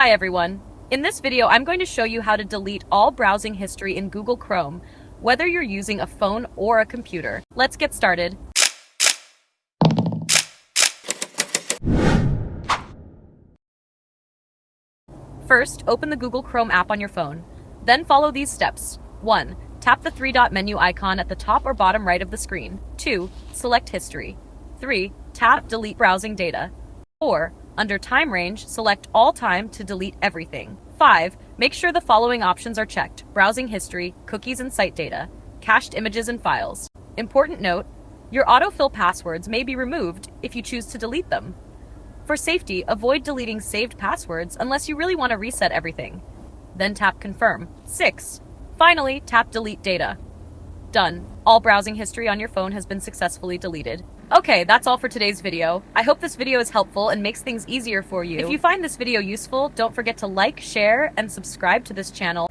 Hi everyone. In this video, I'm going to show you how to delete all browsing history in Google Chrome, whether you're using a phone or a computer. Let's get started. First, open the Google Chrome app on your phone. Then follow these steps. 1. Tap the three-dot menu icon at the top or bottom right of the screen. 2. Select History. 3. Tap Delete Browsing Data. 4. Under Time Range, select All Time to delete everything. 5. Make sure the following options are checked: Browsing History, Cookies and Site Data, Cached Images and Files. Important note: your autofill passwords may be removed if you choose to delete them. For safety, avoid deleting saved passwords unless you really want to reset everything. Then tap Confirm. 6. Finally, tap Delete Data. Done. All browsing history on your phone has been successfully deleted. Okay, that's all for today's video. I hope this video is helpful and makes things easier for you. If you find this video useful, don't forget to like, share, and subscribe to this channel.